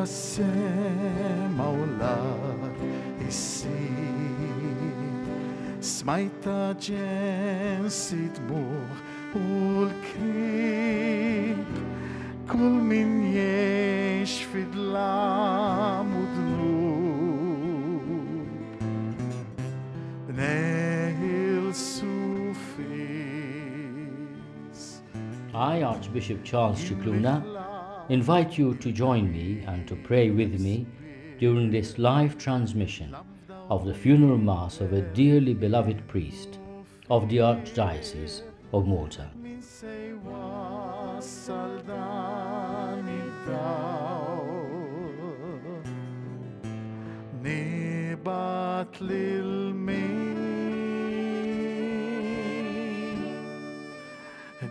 sema olar issi smaita gensit mor ulkrip kol min yesh fidlam udnub nehil sufis. I, Archbishop Charles Cicluna, invite you to join me and to pray with me during this live transmission of the funeral mass of a dearly beloved priest of the Archdiocese of Malta.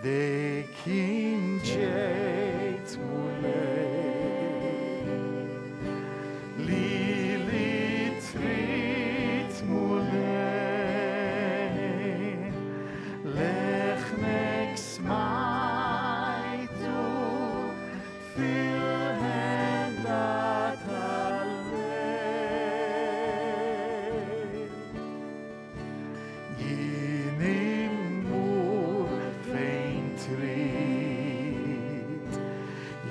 De kinget mulei Lili trit mulei Lechnek smaitu fil hendat halev Yinim mur feintrit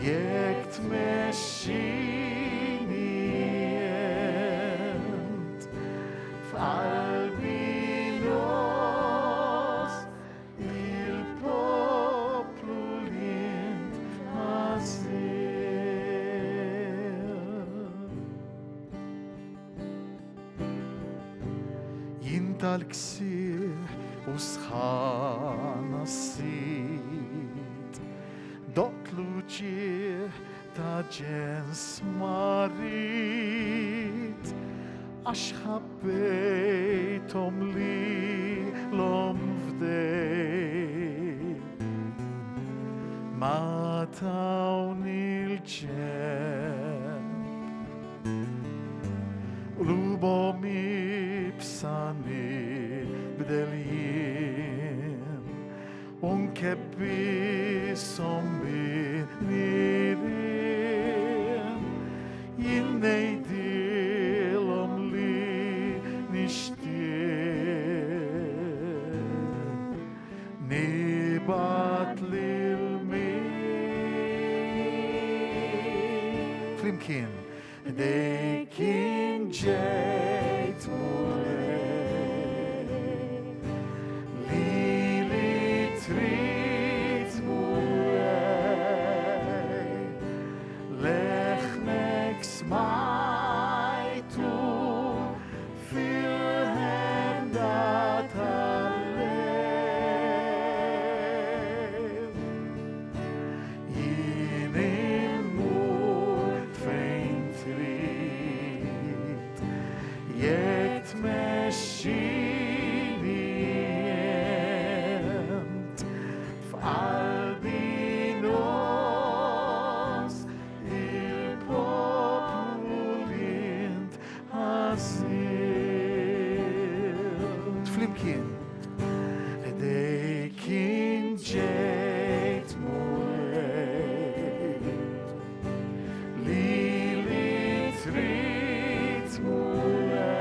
Jekt meshinient Falbinos il populint Jintal ksir usħan assit Dot luċir ta' ġens marit Għax ħabbejtom li l-om fdej Ma tawni l-ġen Lubom ibsani bdeljen Unkebbisom binirin Jinnejdilom li nishtiq Nibat lil-min Flimkien De kien ġejt mulej Lili trit mulej Lechnek smajtu fil-hendat halev Jien immur fejn trid Jekt mesċinient f'qalbi nos il-populint ħażin. Flimkien dej kien ġejt mulej Lili trid mulej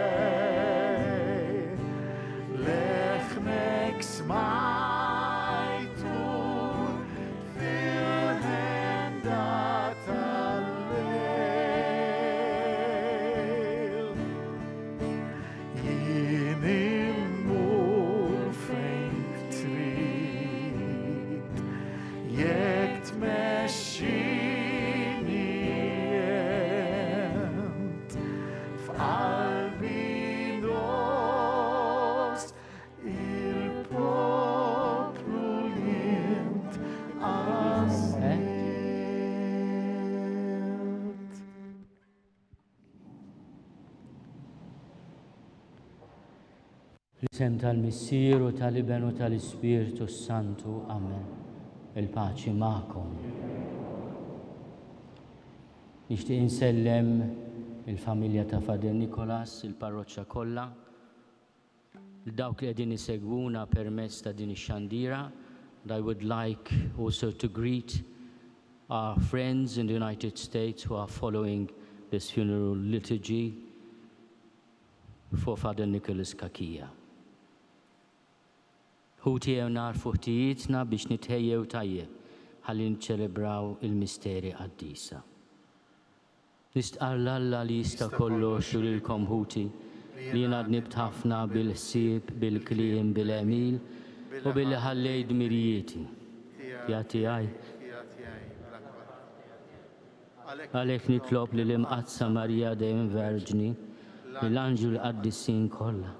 Lechnek smajtu fil-hendat tal-lejl Jien immur fejn trid Jekt mesċinient f'qalbi nos il-populint għazziet. L-isem tal-Missieru, tal-Iben u tal-Ispiritu Santu. Amen. Il-paċi ma'kom. Nixtieq insellem il-familja ta' Fader Nikolas, il-parroċċa kollha, l-dawk li qegħdin isegwuna permezz ta' din ix-xandira. I would like also to greet our friends in the United States who are following this funeral liturgy for Father Nicholas Kakia. Ħuti jew narfu ħtijietna biex nitħejjew tajjeb ħalli nċelebraw il-misteri qaddisa. Nistqarla Alla li jista' kollox u lilkom ħuti li jien għadni btħafna bil-ħsieb, bil-kliem, bil-emil u billi ħallej dmirijieti. Ja tiegħi. Għalhekk nitlob li l-imqazza Marija dejjem Verġni l-anġel qaddissin kollha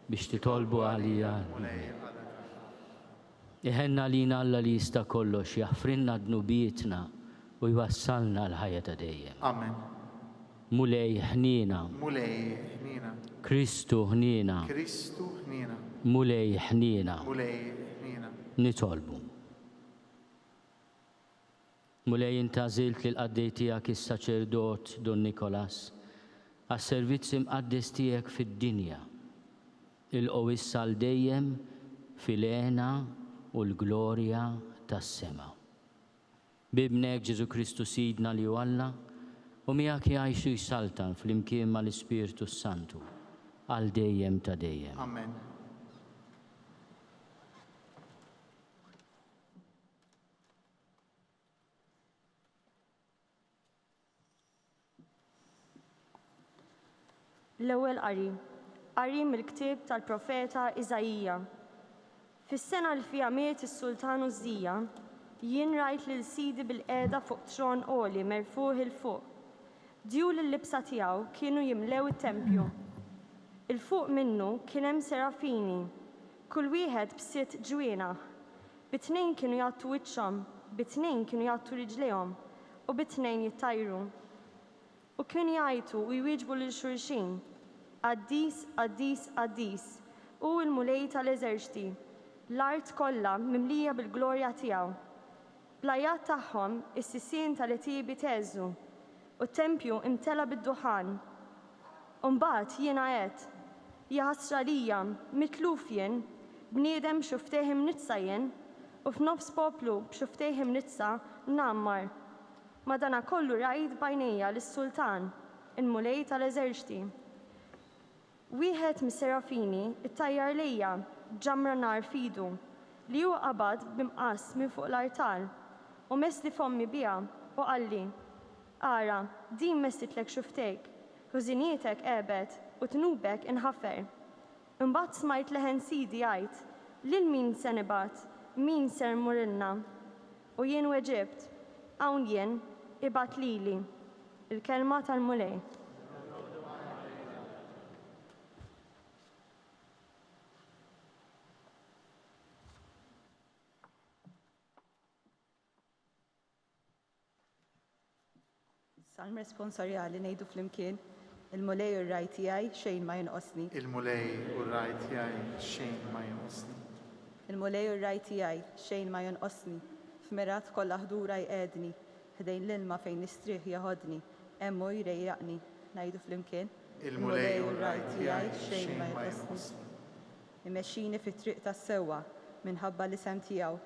biex titolbu għalija. Iħenna lina Alla li jista' kollox jaħfrinna dnubietna u jwassalna l-ħajja ta' dejjem. Amen. Mulej ħnina. Mulej ħnina. Kristu ħnina. Kristu ħnina. Mulej ħnina. Mulej ħnina. Nitolbu. Mulej intażilt li l-qaddej tiegħek is-saċerdot Don Nikolas għas-servizz imqaddes tiegħek fid-dinja. Il-qgħu issa l dejjem fil-għena u l-glorja tas-sema. Bibnek Ġesu Kristu Sidna li hu Alla u miegħek jgħixu jsaltan fl-imkien mal-Ispiritu Santu għal dejjem ta' dejjem. Amen. L-ewwel qari mill-ktieb tal-profeta Iżajija. Fis-sena li fiha miet is-Sultan Użżija, jien rajt lil Sidi bil-qiegħda fuq tron għoli merfuħ il fuq. Djul il-libsa tiegħu kienu jimlew it-tempju. Il fuq minnu kien hemm serafini, kull wieħed b'sitt ġwienaħ. Bit-tnejn kienu jagħtu wiċċhom, bit-tnejn kienu jagħtu riġlejhom u bit-tnejn jittajru. U kienu jgħidu u jwieġbu lil xulxin, Qaddis, Qaddis, Qaddis, u l-mulej tal-eżerċti, l-art kollha mimlija bil-glorja tiegħu. Bl-ajjat tagħhom is-sissien tal-etibi teżżu u t-tempju imtela bid-duħan. U mbagħad jiena għedt, ja ħasra lija mitluf jien, bniedem xuftejh imnizza jien, u f'nofs poplu b'xuftejh imnizza nammar. Madana kollu rajt bajnejja lis-sultan, il-mulej tal-eżerċti. Wieħed mis-serafini ittajjar lejja ġamra nar fidu li huwa qabad b'imqas minn fuq l-artal u mesli fommi biha u qalli: Ara, din mestitlek xuftejk, ħużinietek qebet u tnubek inħaffer. Imbagħad smajt leħen Sidi jgħid: lil min se nibgħat, min ser murilna? U jien weġibt: hawn jien, ibgħat lili. Il-kelma tal-mulej. Salm responsorjali ngħidu flimkien, il-mulej u r-raj tiegħi xejn ma jinqosni. Il-mulej u r-raj tiegħi xejn ma jinqosni. Il-mulej u r-raj tiegħi xejn ma jonqosni. F'mirat kollha ħdura jqedni, ħdejn l-ilma fejn nistrieħ jaħodni, hemmu jrejjaqni. Ngħidu flimkien, Il-mulej u r-raj tiegħi xejn ma jinqosni. Imexxini fit-triq tas-sewwa minħabba l-isem tiegħu.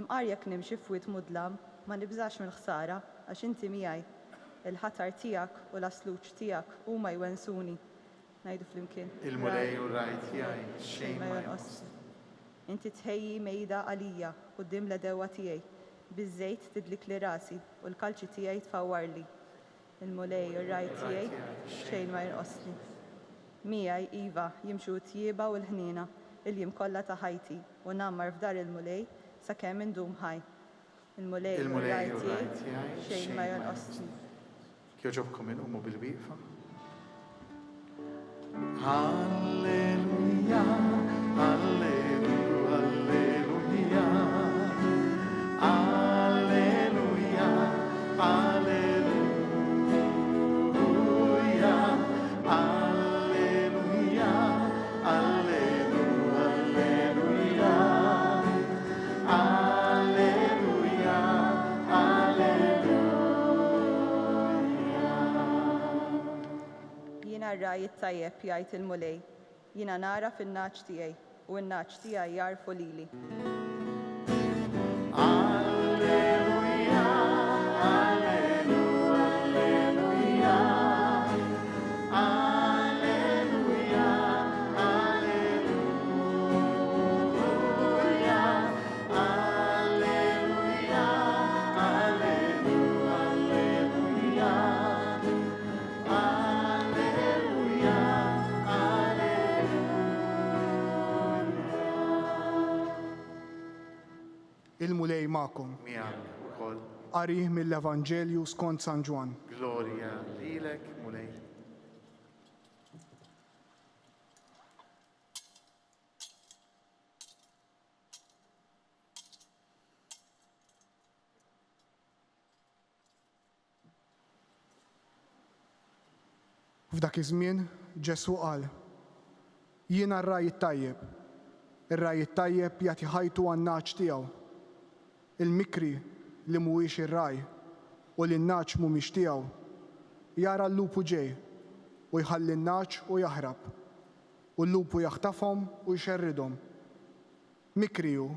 Imqarjek nimxi f'wied mudlam, ma nibżax mill-ħsara għax inti miegħi. Il-ħatar tiegħek u l-asluġ tiegħek huma jwensuni. Ngħidu flimkien. Il-mulej u r-raj tiegħi xejn ma jinqosni. Inti tħejji mejda għalija quddiem l-edewwa tiegħi. Biż-żejt tidlik li rasi u l-kalċi tiegħi tfawwarli. Il-mulej u r-raj tiegħi xejn ma jinqosni. Miegħi iva jimxu t-tjieba u l-ħniena il-jiem kollha ta' ħajti u nammar f'dar il-mulej sakemm indum ħaj. Il-mulej u r-raj tiegħi xejn ma jonqosni. Kjoġobkom inqumu bil-wieqfa. Alleluja, alleluja, alleluja. Alleluja, alleluja. Alleluja, alleluja, alleluja. Alleluja, Jiena r-raj it-tajjeb jgħid il-mulej, jiena nara fin-naċ tiegħi u n-naċ tiegħi jarfu lili. alleluja. Il-mulej ma'kom. Miegħek ukoll. Qari mill-Evanġelju skont San Ġwan. Glorja lilek, mulej. F'dak iż-żmien Ġesu qal: Jiena r-raj it-tajjeb. Ir-raj it-tajjeb jagħti ħajtu għan-naċ tiegħu. Il-mikri li mhuwiex ir-raj u li n-naċ mhumiex tiegħu jara l-lupu ġej u jħalli n-naċ u jaħrab. U l-lupu jaħtafhom u jxerridhom. Mikri hu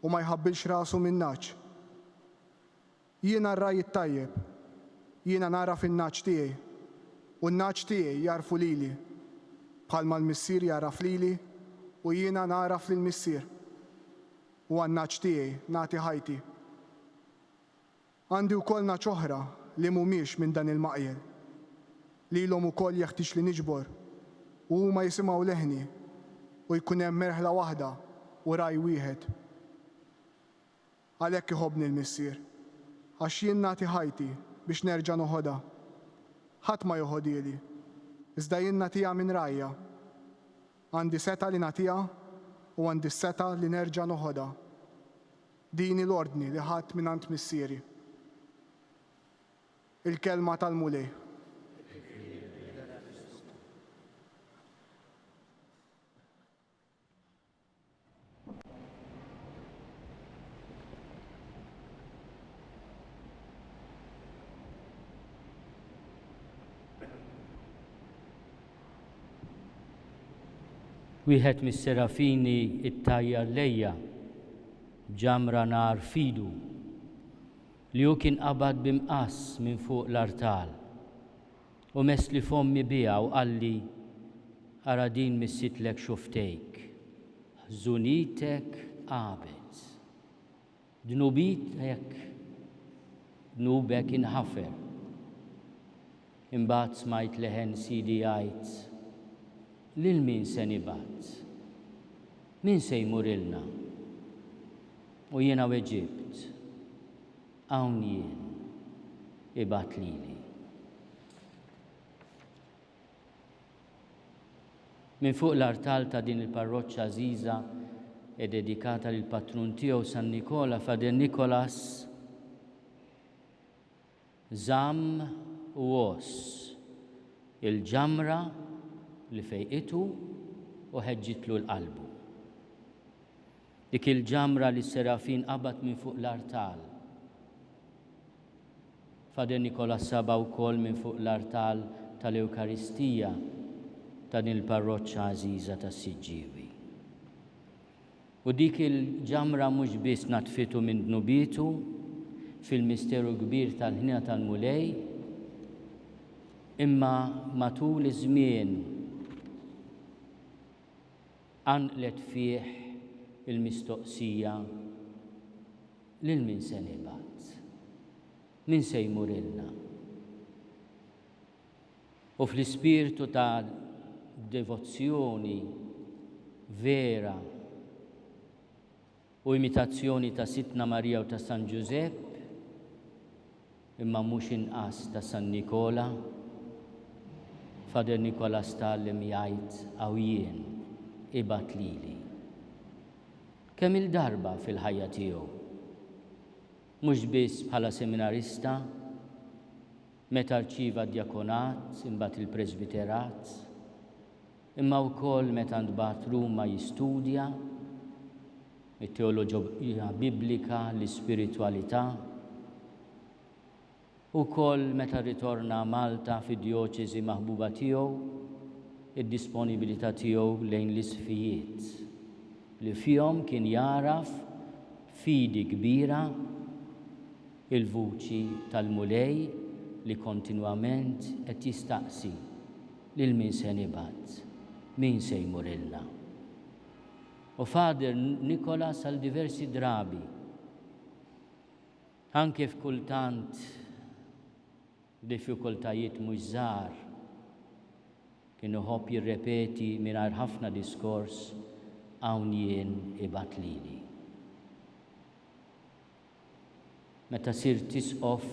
u ma jħabbilx rasu min-naċ. Jiena r-raj it-tajjeb. Jiena nara fin-naċ tiegħi. U n-naċ tiegħi jarfu lili, bħalma l-missier jaraf lili u jiena naraf lill-missier. U għan-naċ tiegħi nagħti ħajti. Għandi wkoll naċ oħra li mhumiex minn dan il-maqjel, lilhom ukoll jeħtieġ li niġbor u huma jisimgħu leħni u jkun hemm merħla waħda u raj wieħed. Għalhekk iħobbni l-missier, għax jien nagħti ħajti biex nerġa' noħodha. Ħadd ma joħodili, iżda jien nagħtiha minn rajja. Għandi seta li nagħtiha u għandi s-seta li nerġa' noħodha. Din l-ordni li ħadd mingħand missieri. Il-kelma tal-mulej. Wieħed mis-serafini it-tajjar lejja ġamra nar fidu li hu kien qabad bimqas minn fuq l-artal u mess li fommi biha u qalli ara din missitlek xuftejk, ħżunitek qabet, dnubek inħafer. Imbagħad smajt leħen Sidi jgħid: lil min se nibgħat? Min se jmurilna? U jiena weġibt: hawn jien, ibgħat lili. Minn fuq l-artal ta' din il-parroċċa Żiża e dedikata lil patrun tiegħu San Nikola, Fader Nikolas żamm u għoss il-ġamra li fejqitu u ħeġġitlu l-qalbu. Dik il-ġamra li s-serafin qabad minn fuq l-artal. Fader Nikolas saba wkoll minn fuq l-artal tal-Ewkaristija ta' din il-parroċċa Żiża tas-Siġġiewi. U dik il-ġamra mhux biss natfitu minn dnubitu fil-misteru kbir tal-ħnina tal-mulej, imma matul iż-żmien għanqlet fih il-mistoqsija: lil min se nibgħat? Min se jmurilna? U fl-ispirtu ta' devozzjoni vera u imitazzjoni ta' Sitna Marija u ta' San Giuseppe, imma mhux inqas ta' San Nikola, Fader Nikolas tgħallem jgħid: hawn jien, ibgħat lili. Kemm il-darba fil-ħajja tiegħu, mhux biss bħala seminarista, meta rċieva d-djakonat imbagħad il-presbiterat, imma wkoll meta ntbagħat Ruma jistudja it-teoloġija biblika, l-ispiritwalità, ukoll meta ritorna Malta fid-djoċeżi maħbuba tiegħu, id-disponibilità tiegħu lejn l-isfijiet li fihom kien jaraf fidi kbira il-vuċi tal-mulej li kontinwament qed jistaqsi: lil min se nibgħat? Min se jmurilna? U Fader Nikolas għal diversi drabi, anke f'kultant diffikultajiet mhux żgħar, kienu ħobb jirrepeti mingħajr ħafna diskors: hawn jien, ibgħat lili. meta sirt tisqof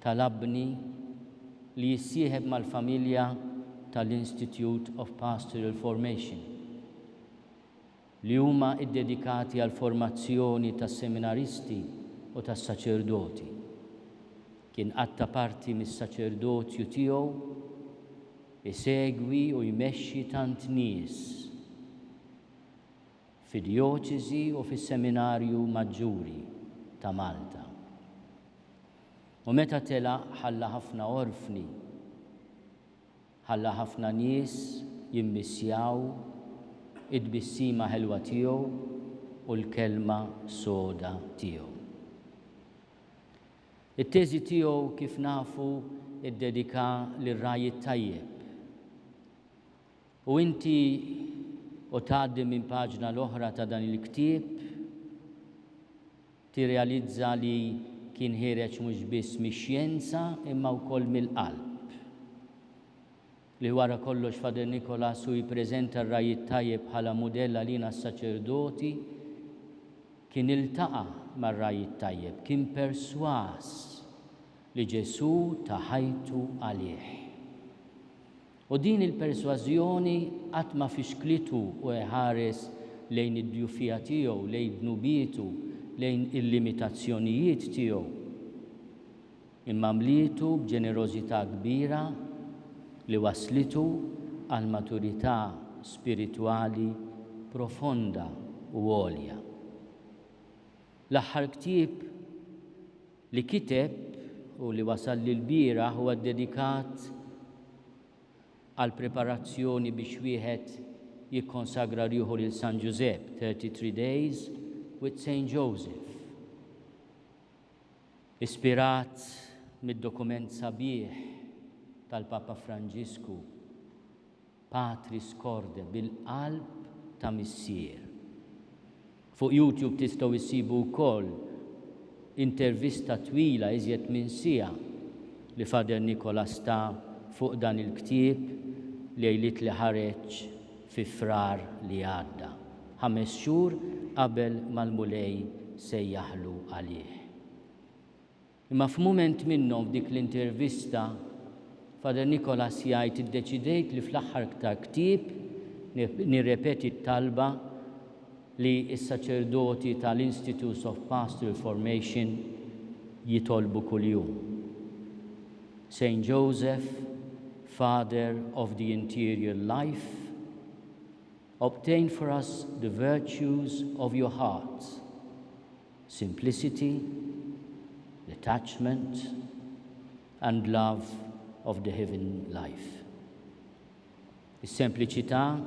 talabni li jissieħeb mal-familja tal-Institute of Pastoral Formation li huma iddedikati għal formazzjoni tas-seminaristi u tas-saċerdoti. Kien qatta parti mis-saċerdozju tiegħu isegwi u jmexxi tant nies fid-djoċesi u fis-Seminarju Maġġuri ta' Malta. U meta telaq ħalla ħafna orfni, ħalla ħafna nies jimmissjaw id-bissima ħelwa tiegħu u l-kelma soda tiegħu. It-teżi tiegħu kif nafu iddedika lir-raj tajjeb. U inti u tgħaddi minn paġna l-oħra ta' dan il-ktieb tirrealizza li kien ħireġ mhux biss mix-xjenza imma wkoll mill-qalb. Li wara kollox Fader Nicolas u jippreżenta r-raj tajjeb bħala mudell għalina s-saċerdoti kien iltaqa' mar-raj tajjeb, kien perswas li Ġesu ta' ħajtu għalih. U din il-persważjoni qatt ma fixklitu u ħares lejn id-djufija tiegħu, lejn dnubietu, lejn il-limitazzjonijiet tiegħu. Imma mlietu b'ġenerożità kbira li waslitu għal maturità spiritwali profonda u għolja. L-aħħar ktieb li kiteb u li wasal l-bira huwa dedikat għal preparazzjoni biex wieħed jikkonsagra rieħu lil San Giuseppe, 33 Days with Saint Joseph. Ispirat mid-dokument sabiħ tal-Papa Franġisku, Patris Corde, bil-qalb ta' missier. Fuq YouTube tistgħu issibu wkoll intervista twila iżjed minn siegħa li Fader Nicolas ta' fuq dan il-ktieb lejlit li ħareġ fi frar li għadda, 5 xhur qabel mal-mulej sejjaħlu għalih. Imma f'mument minnhom f'dik l-intervista Fader Nicolas jgħid iddeċidejt li fl-aħħar ta' ktieb nirrepeti t-talba li s-saċerdoti tal-Institute of Pastoral Formation jitolbu kuljum. Saint Joseph, Father of the interior life, obtain for us the virtues of your heart, simplicity, detachment, and love of the heaven life. Is-sempliċità,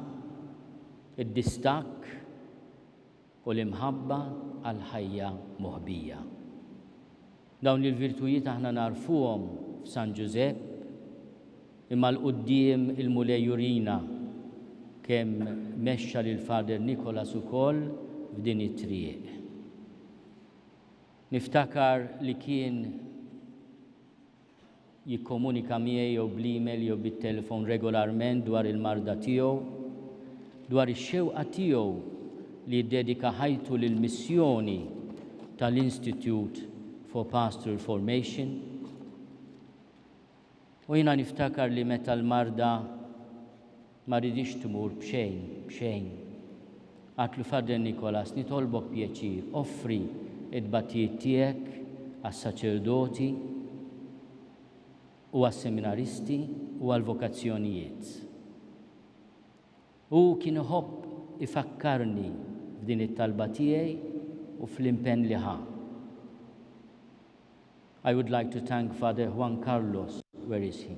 id-distakk u l-imħabba għal ħajja moħbija. Dawn il-virtujiet aħna narfuhom f'San Giuseppe imma l-qudiem il-mulej jurina kemm mexxa lil Fader Nicolas ukoll f'din it-triq. Niftakar li kien jikkomunika miegħi jew bl-email jew bit-telefon regolarment dwar il-marda tiegħu, dwar ix-xewqa tiegħu li ddedika ħajtu lill-missjoni tal-Institute for Pastoral Formation. U jiena niftakar li meta l-marda ma ridix tmur b'xejn. Għatlu Fader Nicolas, nitolbok pjaċir, offri id-battijiet tiegħek għas-saċerdoti u għas-seminaristi u għal-vokazzjonijiet. U kien iħobb ifakkarni f'din it-talba tiegħi u fl-impenn li ħa. I would like to thank Father Juan Carlos, where is he,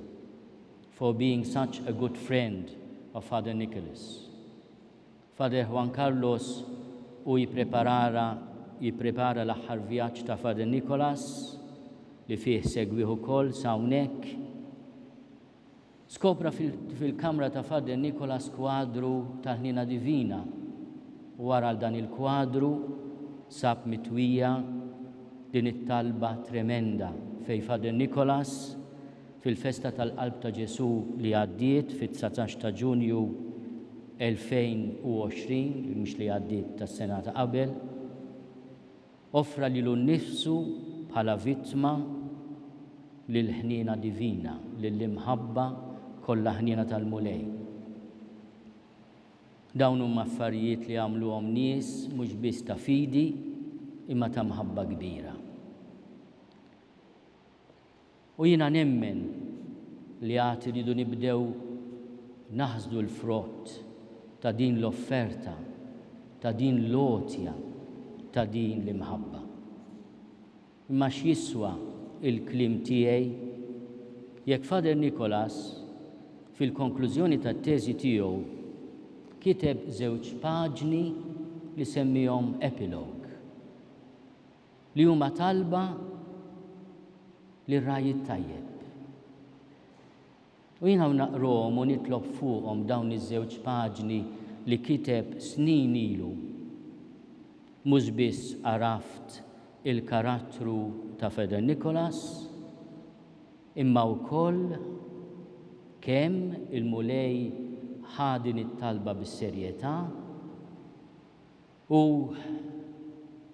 for being such a good friend of Father Nicolas. Father Juan Carlos u jipprepara l-aħħar vjaġġ ta' Father Nicolas li fih segwiħu kol sa' hawnhekk. Skopra fil-kamra ta' Father Nicolas kwadru tal-ħnina divina. Wara dan il-kwadru sab mitwija din it-talba tremenda fej Father Nicolas fil-festa tal-qalb ta' Ġesu li għaddiet fit-19 ta' Ġunju 2020, mhux li għaddiet tas-sena ta' qabel, offra lilu nnifsu bħala vittma lill-ħniena divina, lill-imħabba kollha ħniena tal-mulej. Dawn huma affarijiet li għamluhom nies mhux biss ta' fidi imma ta' mħabba kbira. U jiena nemmen li għad iridu nibdew naħżdu l-frott ta' din l-offerta, ta' din l-għotja, ta' din l-imħabba. Imma x'jiswa il-klim tiegħi jekk Father Nicholas fil-konklużjoni tat-teżi tiegħu kiteb 2 paġni li semmihom epilogue li huma talba lir-raj tajjeb. U jiena naqrohom u nitlob fuqhom dawn iż-2 paġni li kiteb snin ilu. Mhux biss għaraft il-karattru ta' Father Nicholas, imma wkoll kemm il-mulej ħadin it-talba bis-serjetà u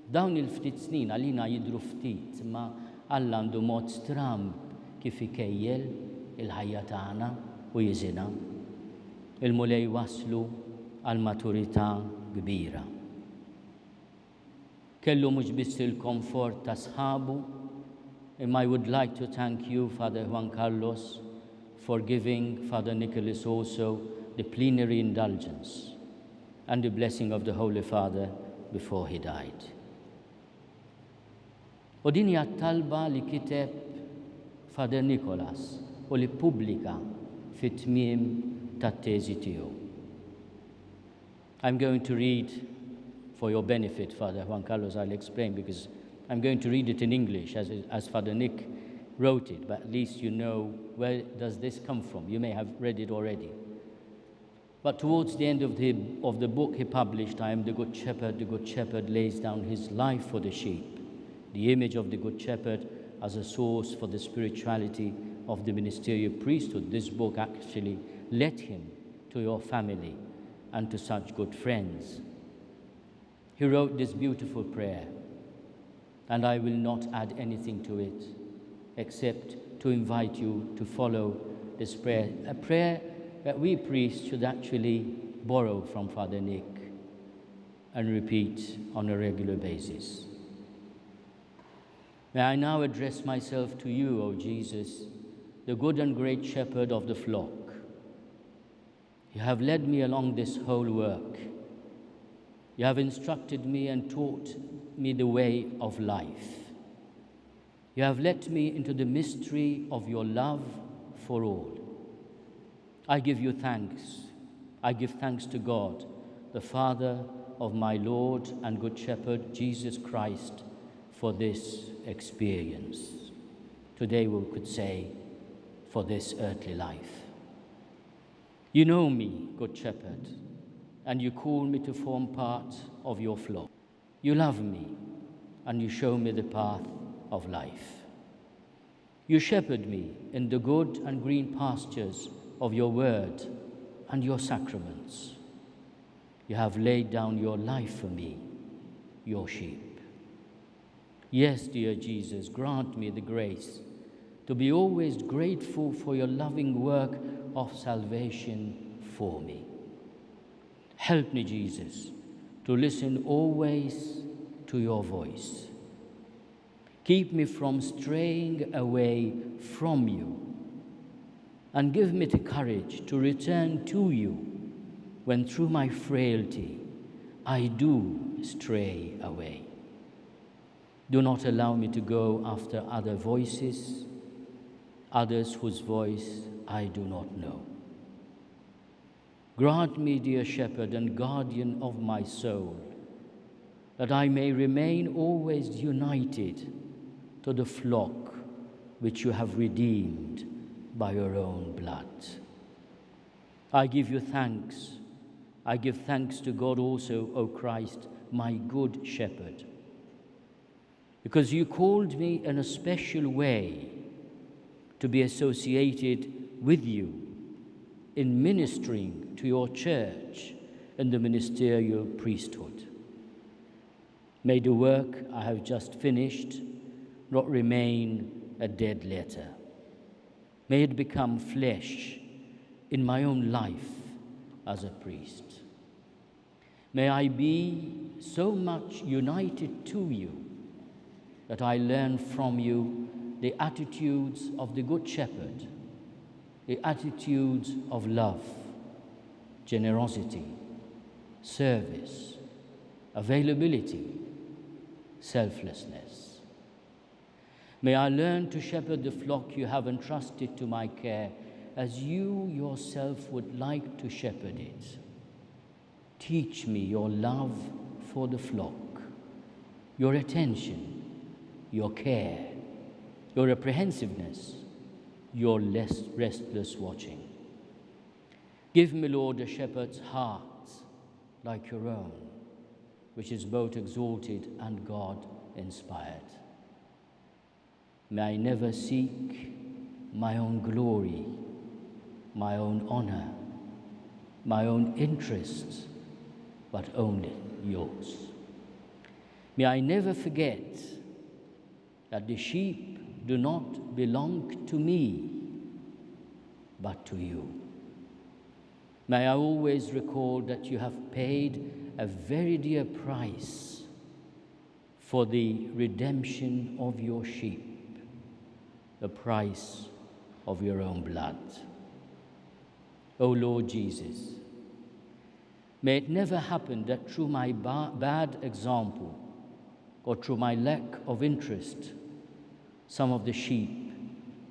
dawn il-ftit snin għalina jidhru ftit, ma Alla għandu mod stramb kif ikejjel il-ħajja tagħna u jiżinha. Il-mulej waslu għal maturità kbira. Kellu mhux biss il-komfort ta' sħabu, imma I would like to thank you, Father Juan Carlos, for giving Father Nicholas also the plenary indulgence and the blessing of the Holy Father before he died. U din hija talba li kiteb Father Nicholas u li pubblika fit-tmiem tat-teżi tiegħu. I'm going to read, for your benefit, Father Juan Carlos, I'll explain, because I'm going to read it in English as Father Nick wrote it, but at least you know where does this come from. You may have read it already. But towards the end of the book he published, I am the Good Shepherd lays down his life for the sheep. The image of the Good Shepherd as a source for the spirituality of the ministerial priesthood. This book actually led him to your family and to such good friends. He wrote this beautiful prayer, and I will not add anything to it except to invite you to follow this prayer, a prayer that we priests should actually borrow from Father Nick and repeat on a regular basis. May I now address myself to you, O Jesus, the good and great shepherd of the flock. You have led me along this whole work. You have instructed me and taught me the way of life. You have led me into the mystery of your love for all. I give you thanks. I give thanks to God, the Father of my Lord and Good Shepherd, Jesus Christ, for this experience. Today we could say, for this earthly life. You know me, Good Shepherd, and you call me to form part of your flock. You love me, and you show me the path of life. You shepherd me in the good and green pastures of your word and your sacraments. You have laid down your life for me, your sheep. Yes, dear Jesus, grant me the grace to be always grateful for your loving work of salvation for me. Help me, Jesus, to listen always to your voice. Keep me from straying away from you, and give me the courage to return to you when through my frailty I do stray away. Do not allow me to go after other voices, others whose voice I do not know. Grant me, dear shepherd and guardian of my soul, that I may remain always united to the flock which you have redeemed by your own blood. I give you thanks. I give thanks to God also, O Christ, my good shepherd, because you called me in a special way to be associated with you in ministering to your church in the ministerial priesthood. May the work I have just finished not remain a dead letter. May it become flesh in my own life as a priest. May I be so much united to you that I learn from you the attitudes of the Good Shepherd, the attitudes of love, generosity, service, availability, selflessness. May I learn to shepherd the flock you have entrusted to my care as you yourself would like to shepherd it. Teach me your love for the flock, your attention, your care, your apprehensiveness, your less restless watching. Give me, Lord, a shepherd's heart like your own, which is both exalted and God-inspired. May I never seek my own glory, my own honor, my own interests, but only yours. May I never forget that the sheep do not belong to me, but to you. May I always recall that you have paid a very dear price for the redemption of your sheep, the price of your own blood. O Lord Jesus, may it never happen that through my bad example or through my lack of interest, some of the sheep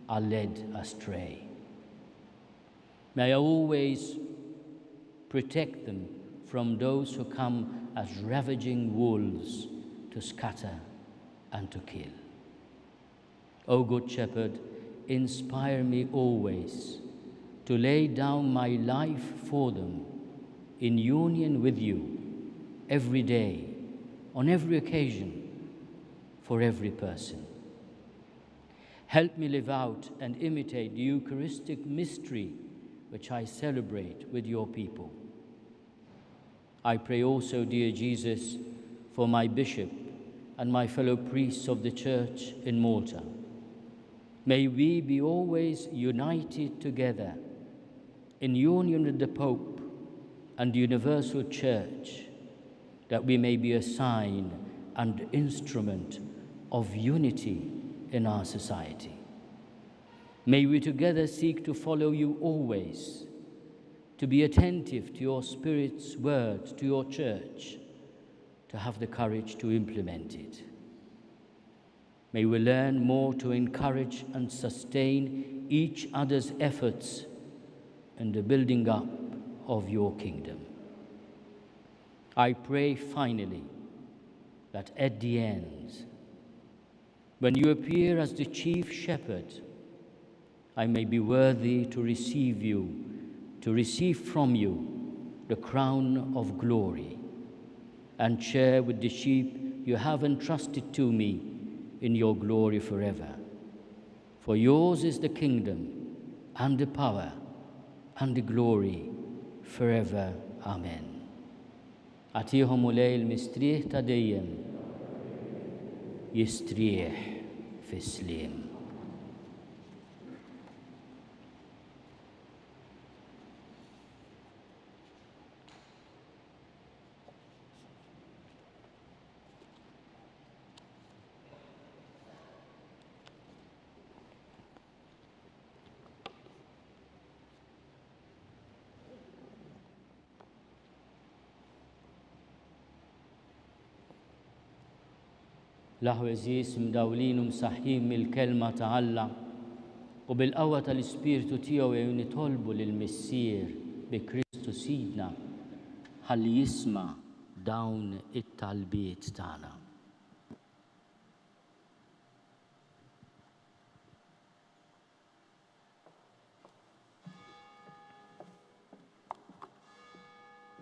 are led astray. May I always protect them from those who come as ravaging wolves to scatter and to kill. O Good Shepherd, inspire me always to lay down my life for them in union with you every day, on every occasion, for every person. Help me live out and imitate the Eucharistic mystery which I celebrate with your people. I pray also, dear Jesus, for my bishop and my fellow priests of the Church in Malta. May we be always united together in union with the Pope and the Universal Church, that we may be a sign and instrument of unity in our society. May we together seek to follow you always, to be attentive to your Spirit's word, to your Church, to have the courage to implement it. May we learn more to encourage and sustain each other's efforts in the building up of your kingdom. I pray finally that at the end, when you appear as the chief shepherd, I may be worthy to receive from you the crown of glory, and share with the sheep you have entrusted to me in your glory forever. For yours is the kingdom and the power and the glory forever. Amen. Għatihom ulej il-mistrieħ ta' dejjem, jistrieħ fis-sliem. Lahu eżis mdawlin u msaħħin mill-kelma ta' Alla u bil-qawwa tal-Ispirtu tiegħu nitolbu lill-Missier bi Kristu Sidna ħalli jisma' dawn it-talbiet tagħna.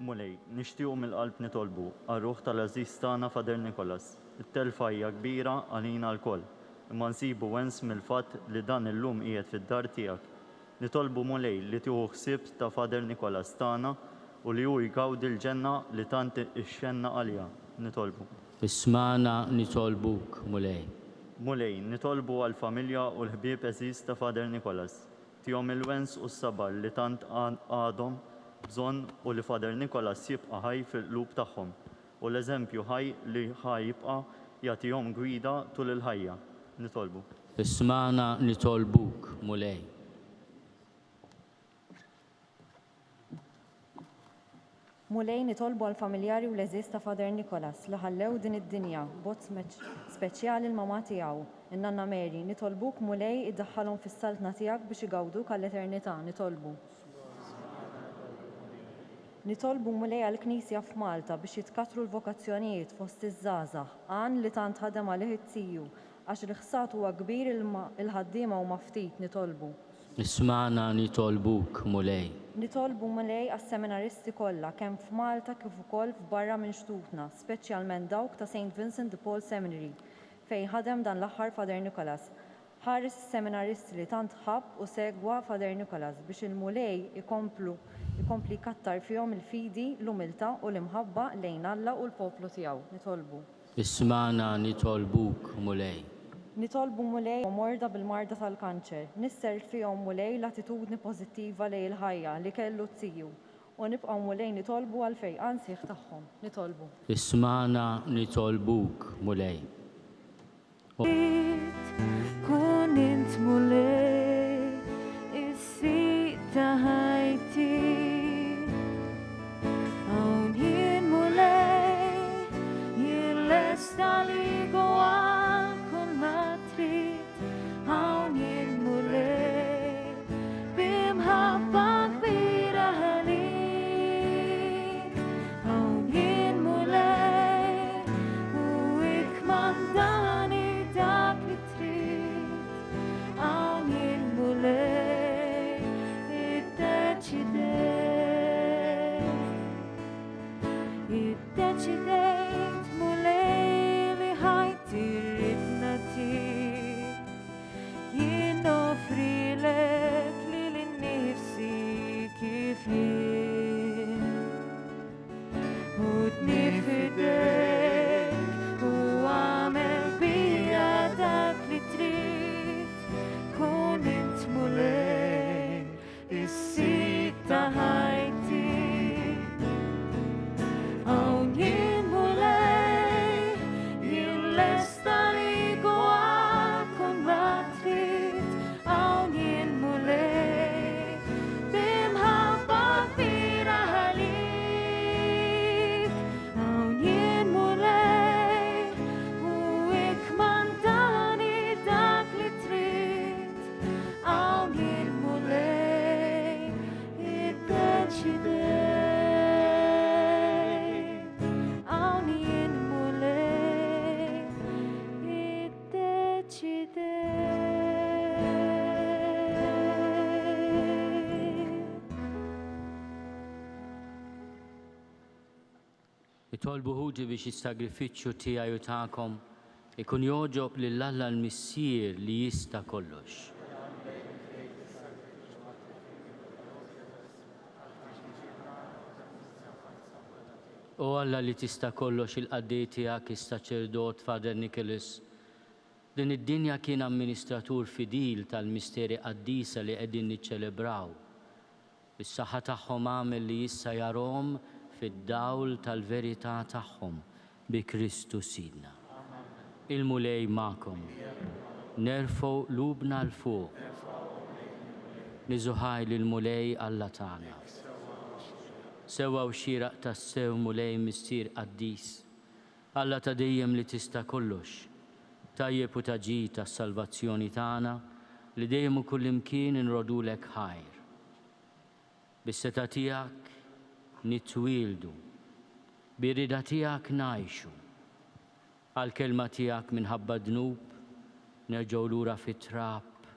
Mulej, nixtiequ mill-qalb nitolbu għar-ruħ tal-Aziz tagħna Fader Nikolas. It-telfa hija kbira għalina l-koll, imma nsibu wens mill-fatt li dan illum qiegħed fid-dar tiegħek. Nitolbu mulej li tieħu ħsieb ta' Fader Nikolas tagħna u li hu jgawdi l-ġenna li tant ixxenna għaliha. Nitolbu. Ismana nitolbuk mulej. Mulej, nitolbu għal-familja u l-ħbieb eżiż ta' Fader Nikolas. Tihom il-wens u s-sabar li tant għadhom bżonn u li Fader Nikolas jibqa' ħaj fil-qlub tagħhom u l-eżempju ħaj li ħaj jibqa' jagħtihom gwida tul il-ħajja. Nitolbu. Ismana nitolbuk, Mulej. Mulej nitolbu għal-familjari u l-eżiż ta' Fader Nikolas li ħallew din id-dinja b'mod speċjali l-mama tiegħu, in-Nanna Mary. Nitolbuk Mulej iddaħħalhom fis-saltna tiegħek biex igawduk għall-eternità. Nitolbu. Nitolbu Mulej għall-Knisja f'Malta biex jitkatru l-vokazzjonijiet fost iż-żgħażagħ għan li tant ħadem għalih it-tiju għax il-ħsad huwa kbir il-ħaddiema huma ftit. Nitolbu. Ismana nitolbuk, Mulej. Nitolbu Mulej għas-seminaristi kollha kemm f'Malta kif ukoll f'barra minn xtutna, speċjalment dawk ta' St. Vincent de Paul Seminary fejn ħadem dan l-aħħar Fader Nikolas. Ħares is-seminaristi li tant ħabb u segwa Fader Nikolas biex il-Mulej ikompli kattar fihom il-fidi, l-umiltà u l-imħabba lejn Alla u l-poplu tiegħu. Nitolbu. Ismana nitolbuk, Mulej. Nitolbu Mulej morda bil-marda tal-kanċer. Nisser fihom Mulej l-attitudni pożittiva lejn il-ħajja li kellu t-tiju u nibqgħu Mulej nitolbu għal-fejqan sieħ tagħhom. Nitolbu. Ismana nitolbuk, Mulej. Kun int Mulej, is-sit ta' ħajti. Hawn jien Mulej, jien lesta li għal kull ma trid. Hawn jien Mulej, b'imħabba kbira għalik. Hawn jien Mulej, u ikmandani dak li trid. Hawn jien Mulej, iddeċidejt Mulej li ħajti ridna tik. Jien offrilek li l-nifsi kif jien. Ħudni f'idejk u għamel bija dak li trid. Kun int Mulej, is-sit ta' ħajti. Hawn jien Mulej, jien lesta li għal kull ma trid. Hawn jien Mulej, b'imħabba kbira għalik. Hawn jien Mulej, u ikmandani dak li trid. Hawn jien Mulej, iddeċidejt. Hawn jien Mulej, iddeċidejt. Nitolbu ħuġi biex is-sagrifiċċju tiegħi u tagħkom ikun joġob lil Alla l-Missier li jista' kollox. O Alla li tista' kollox il-qaddej tiegħek is-saċerdot Fader Nikolas, din id-dinja kien amministratur fidil tal-misteri qaddisa li qegħdin niċċelebraw. Bis-saħħa tagħhom għamel li jissa jarhom fid-dawl tal-verità tagħhom bi Kristu Sidna. Il-Mulej magħkom. Nerfgħu qlubna l fuq. Niżuħaj lill-Mulej Alla tagħna. Sewa u xieraq tas-sew Mulej missier qaddis. Alla ta' dejjem li tista' kollox. Tajjeb u taġi tas-salvazzjoni tagħna li dejjem u kullimkien inrodulek ħajr. Bis-seta tiegħek nitwieldu, bir-rida tiegħek ngħixu. Għall-kelma tiegħek minħabba dnub nerġgħu lura fit-trab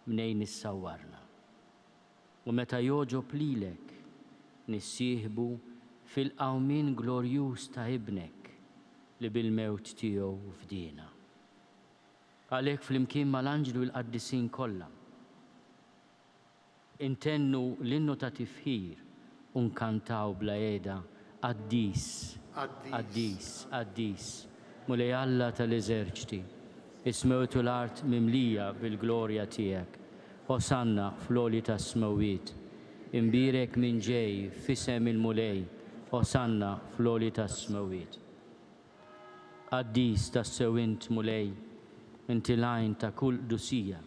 mnejn issawwarna. U meta joġob lilek nissieħbu fil-qawmin glorjuż ta' ibnek li bil-mewt tiegħu fdina. Għalhekk flimkien mal-anġlu l-qaddisin kollha intennu l-innu ta' tifħir u nkantaw bla qiegħda Qaddis, Qaddis, Qaddis, Mulej Alla tal-eżerċiti, Ismewtu l-art mimlija bil-glorja tiegħek. Osanna fl-oli ta' smewit. Imbirek minn ġej fisem il-mulej. Osanna fl-oli ta' smewit. Qaddis ta' sewint mulej, inti lajn ta' kull dusija.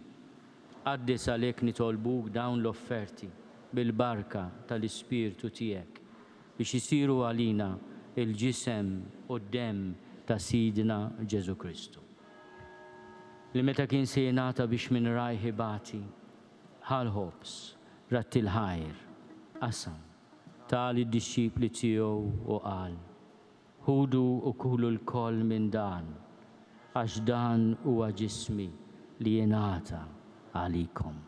Qaddis għalek nitolbuk dawn l-offerti bil-barka tal-Ispirtu tiegħek biex isiru għalina il-ġisem u d-dem ta' Sidna Ġesu Kristu. Li meta kien se jingħata biex minn rajħi bati, ħalħobs, ratti l-ħajr, qasam, tal id-disċipli tiegħu u qal, ħudu u kulu l-koll minn dan, għax dan huwa ġismi li jingħata għalikom.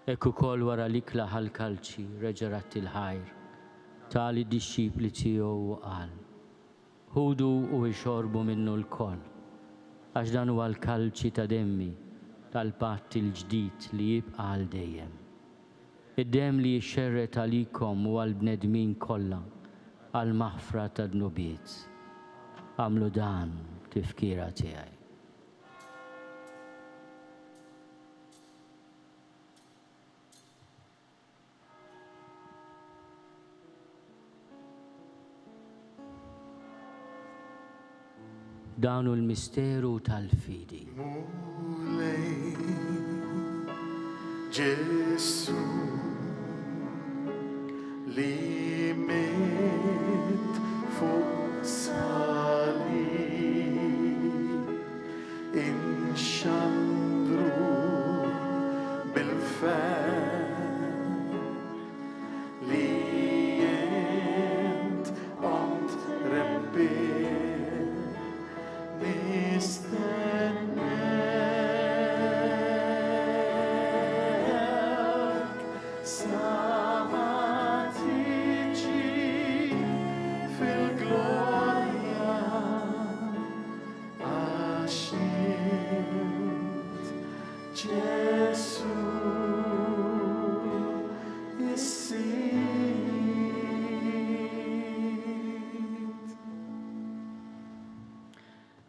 Ekku kol wara l-ikla ħal-kalċi reġerat il-ħajr, tali disċipli tiegħu u qal, ħudu u ixorbu minnu l-koll, għax dan huwa l-kalċi ta' demmi tal-patt il-ġdid li jibqa' għal dejjem. Id-dem li jixxerret għalikom u għal-bnedmin kollha għal-maħfra ta' dnubiet. Għamlu dan tifkira tiegħi. Danu l-misteru tal-fidi. Mulej Ġesu li miet fuq salib inxandru bil-fer li jent ont rebbi nistennek samatiġi fil-glorja għax jint Ġesu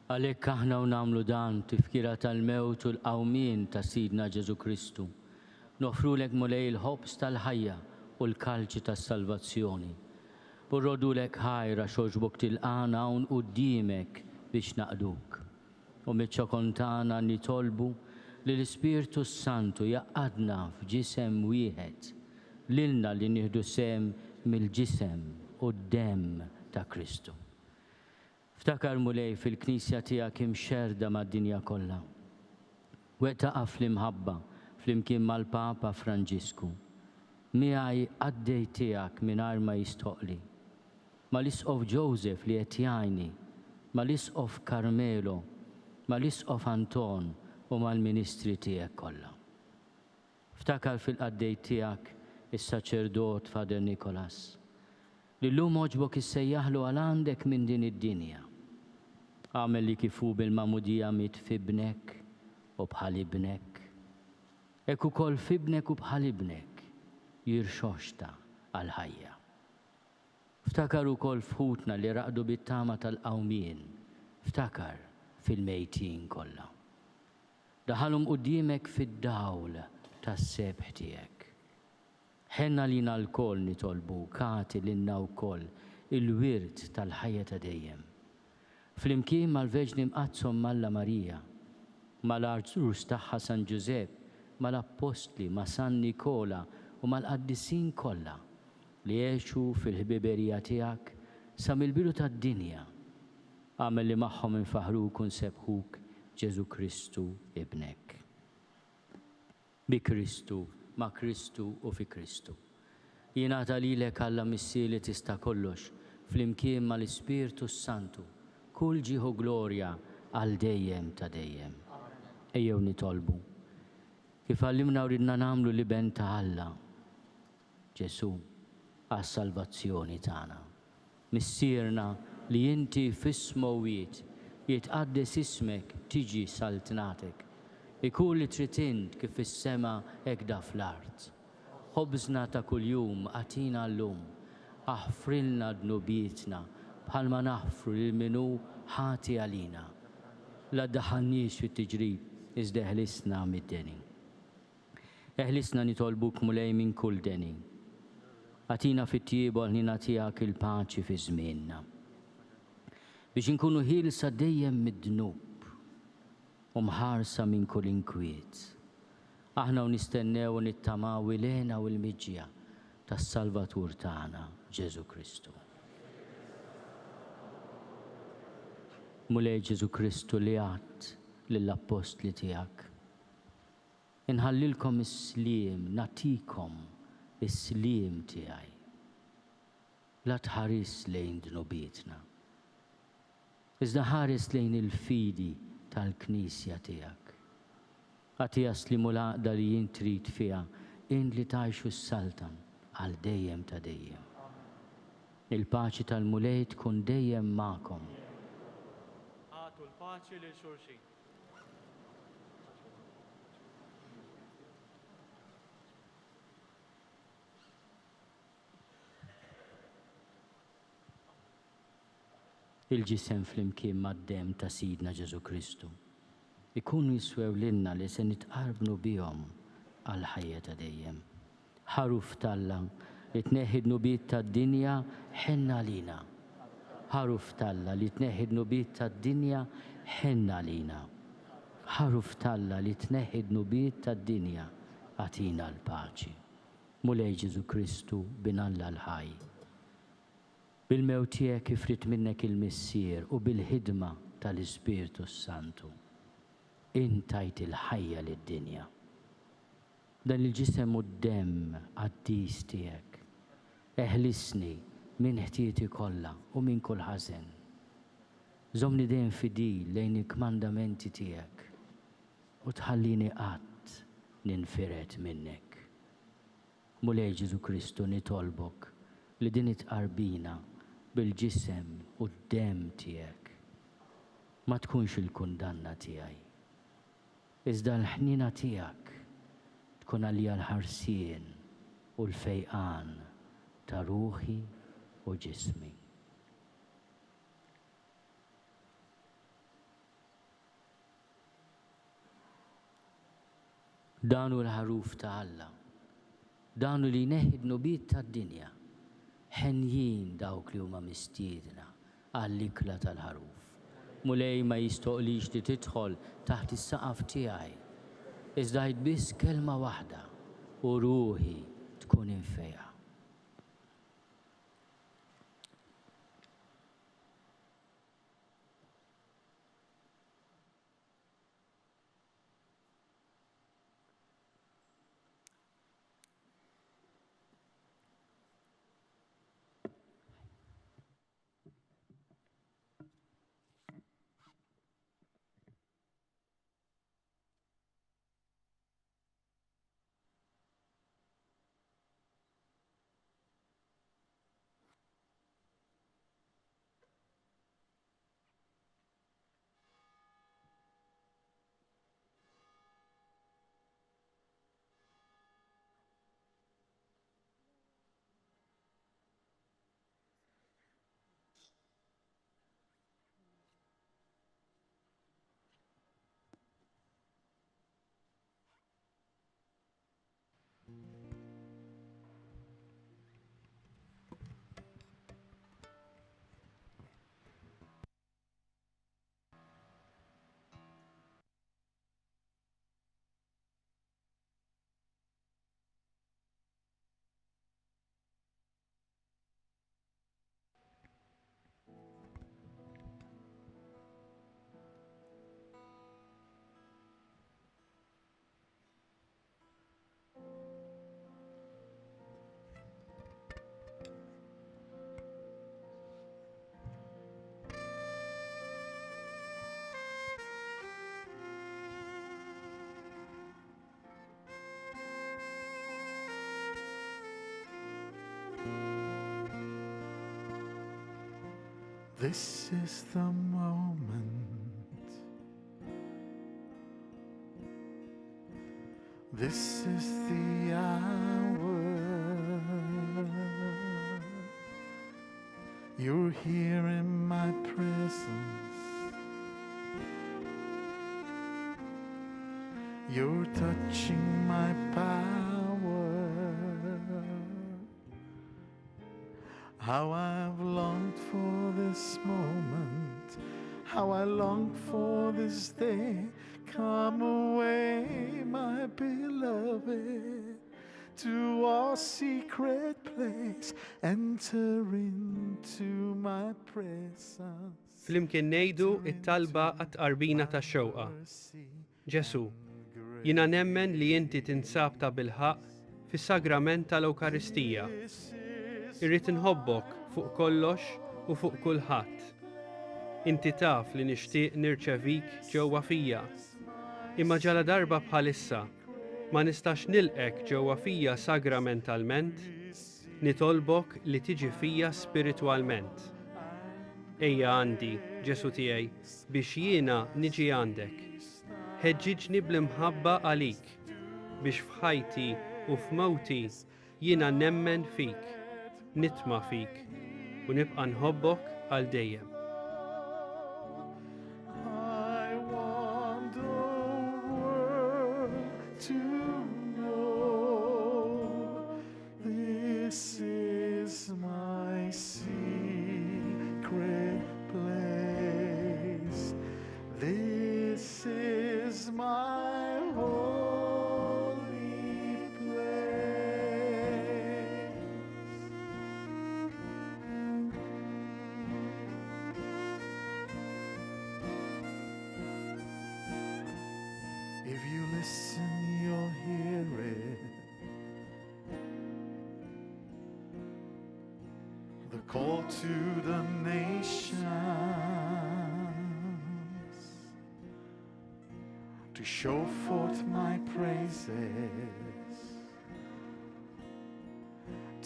Għalhekk aħna u nagħmlu dan tifkira tal-mewt u l-qawmien ta' Sidna Ġesu Kristu. Nofrulek mulej il-ħobs tal-ħajja u l-kalċi tas-salvazzjoni. U rrodulek ħajra xoġbok tilqana hawn quddiemek biex naqduk. U miċ-ċokontana nitolbu li l-Ispirtu Santu jaqadna f'ġisem wieħed lilna li nieħdu sem mill-ġisem u d-dem ta' Kristu. Ftakar mulej fil-Knisja tiegħek imxerda mad-dinja kollha. Wettaqa fl-imħabba flimkien mal-Papa Franġisku. Miegħi għaddej tiegħek mingħajr ma jistoqli. Mal-Isqof Joseph li qed jgħinni, mal-Isqof Carmelo, mal-Isqof Anton u mal-Ministri tiegħek kollha. Ftakar fil-qaddej tiegħek is-Saċerdot Fader Nikolas li llum oġbok issejjaħlu għal għandek minn din id-dinja. Għamel li kifu bil-mamudija mit fibnek u bħalibnek. Ek ukoll fibnek u bħalibnek jirxoxta għal-ħajja. Ftakar ukoll fħutna li raqdu bit-tama tal-qawmien. Ftakar fil-mejtin kollha. Daħalhom quddiemek fid-dawl tas-sebħ tiegħek. Ħenna lina l-koll nitolbu kati lilna wkoll il-wirt tal-ħajja ta' dejjem. Flimkien mal-Verġni Mqazzom Malla Marija, mal-Arċrus tagħha San Ġusepp, mal-Apostli, ma' San Nikola u mal-Qaddisin kollha li jgħixu fil-ħbiberija tiegħek sa mill-bidu tad-dinja. Għamel li magħhom infaħruk u nsebħuk Ġesu Kristu ibnek. Bi Kristu, ma' Kristu u fi Kristu. Jingħata lilek Alla missieri tista' kollox flimkien mal-Ispirtu Santu. Kull ġieħu glorja għal dejjem ta' dejjem. Ejjew nitolbu. Kif għallimna u ridna nagħmlu li ben ta' Alla, Ġesu, għas-salvazzjoni tagħna. Missierna li inti fis-smowiet jitqaddes ismek tiġi saltnatek. ikun li trid int kif fis-sema hekk da fl-art. Ħobżna ta' kuljum atina llum, aħfrilna dnubietna bħalma naħfru lil minu ħati għalina. La ddaħħalniex fit-tiġrib iżda eħlisna mid-deni. Eħlisna nitolbuk mulej minn kull deni. Atina fit-tiebu ħnina tiegħek il-paċi fi żmienna. Biex inkunu ħielsa dejjem mid-dnub u mħarsa minn kull inkwiet. Aħna u nistennew u nittamaw ilena u l-miġja tas-Salvatur tagħna Ġesu Kristu. Mulej Ġesu Kristu li għadt lill-apostli tiegħek. Inħallilkom is-sliem, natikom is-sliem tiegħi. La tħares lejn dnubietna. Iżda ħares lejn il-fidi tal-Knisja tiegħek. Għatija slimu l-għaqda li jien trid fiha in li tgħixu s-saltan għal dejjem ta' dejjem. Il-paċi tal-mulej tkun dejjem magħkom. Għatu l-paċi lil xulxin. Il-ġisem flimkien mad-dem ta' Sidna Ġesu Kristu ikunu jiswew lilna li se nitqarbnu bihom għal ħajja ta' dejjem. Ħaruf talla li tneħħi dnubiet tad-dinja ħenna lina. Ħaruf talla li tneħħi dnubiet tad-dinja ħenna lina. Ħaruf talla li tneħħi dnubiet tad-dinja għatina l-paċi. Mulej Ġesu Kristu binalla l-ħaj. Bil-mewt tiegħek ifrit minnek il-missier u bil-ħidma tal-Ispiritu Santu. Intajt il-ħajja lid-dinja. Dan il-ġisem u d-dem għaddis tiegħek. Eħlisni minn ħtieti kollha u minn kull ħażen. Żomni dejjem fidil lejn il-kmandamenti tiegħek u tħallini qatt ninfiret minnek. Mulej Ġesu Kristu nitolbok li din itqarbina bil-ġisem u d-dem tiegħek. Ma tkunx il-kundanna tiegħi. Iżda l-ħnina tiegħek tkun għalija l-ħarsien u l-fejqan ta' ruħi u ġismi. Danu l-ħaruf ta' Alla, danu li neħidnu bit tad-dinja, ħenjin dawk li huma mistiedna għall-ikla tal-ħaruf. Mulej ma jistoqlix li tidħol taħt is-saqaf tiegħi. Iżda biss kelma waħda u ruħi tkun infejqa. This is the moment This is the hour. You're here in my presence. You're touching my power. How I've longed for this moment. How I long for this day. Come away, my beloved, to our secret place. Enter into my presence. Flimkien ngħidu it-talba għat-qarbina tax-xewqa. Ġesu, jiena nemmen li inti tinsab ta' bilħaq fis-sagrament tal-Ewkaristija. Irrid inħobbok fuq kollox u fuq kulħadd. Inti taf li nixtieq nirċevik ġewwa fija. Imma ġala darba bħalissa ma nistax nilqek ġewwa fija sagramentalment, nitolbok li tiġi fija spiritwalment. Ejja għandi, Ġesu tiegħi, biex jiena niġi għandek. Ħeġġiġni bl-imħabba għalik, biex f'ħajti u f'mewti jiena nemmen fik, nitma' fik u nibqa' nħobbok għal dejjem. I want the world to know this is my secret place. This is my holy place. If you listen, you'll hear it. The call to the nations to show forth my praises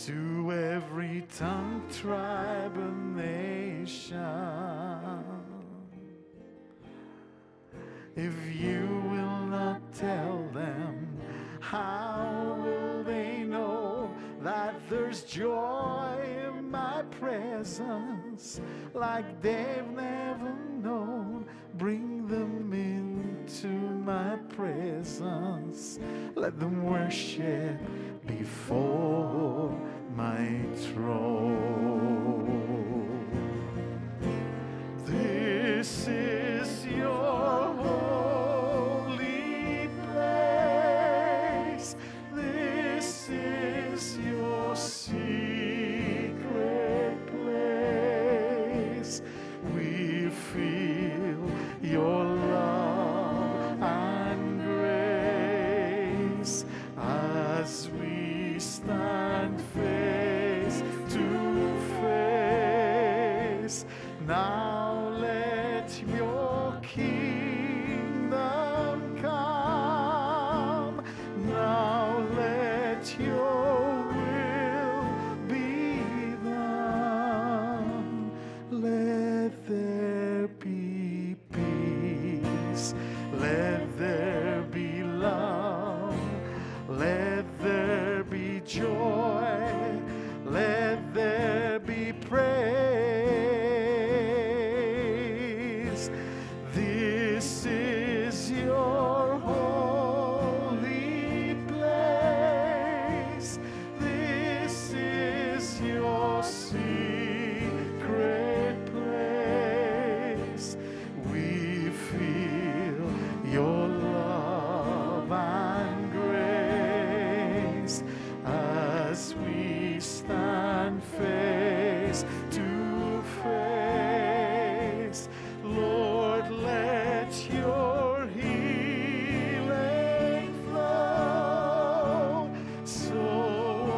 to every tongue, tribe, and nation. If you will not tell them, how will they know that there's joy in my presence like they've never known? Bring them into my presence. Let them worship before my throne. This is your holy place. This is your secret place. We feel your love and grace as we stand face to face. Now let your kingdom come. Now let your will be done. Let there be peace. Let there be love. Let there be joy. Let there be praise. This is your holy place. This is your secret place. We feel your love and grace as we stand face to face. Lord, let your healing flow so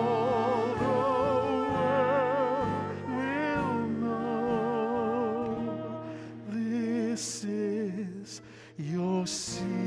all the world will know this is your secret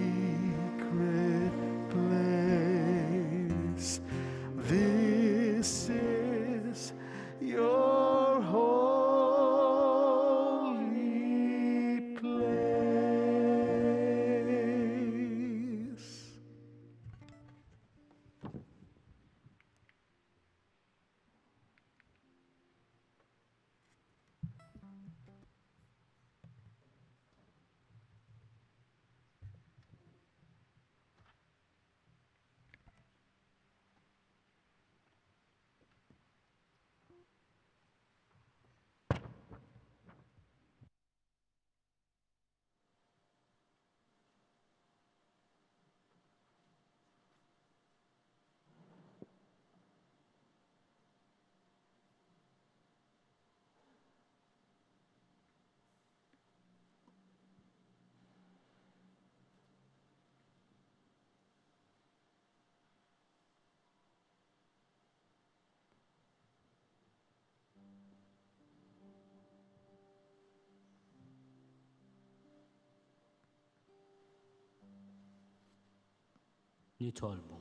nitolbu.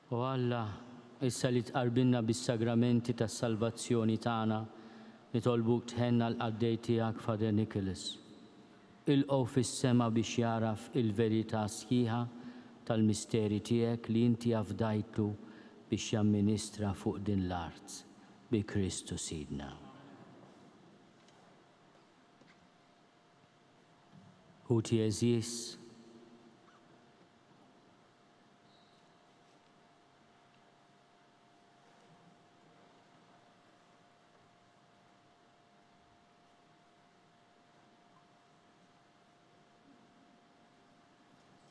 U Alla, issa li tqarbilna bis-sagramenti tas-salvazzjoni tagħna, nitolbuk tħenna l-qaddej tiegħek Father Nicholas. Ilqgħu fis-sema biex jaraf il-verità sħiħa tal-misteri tiegħek li inti afdajtlu biex jamministra fuq din l-art bi Kristu Sidna. Ħuti eżis,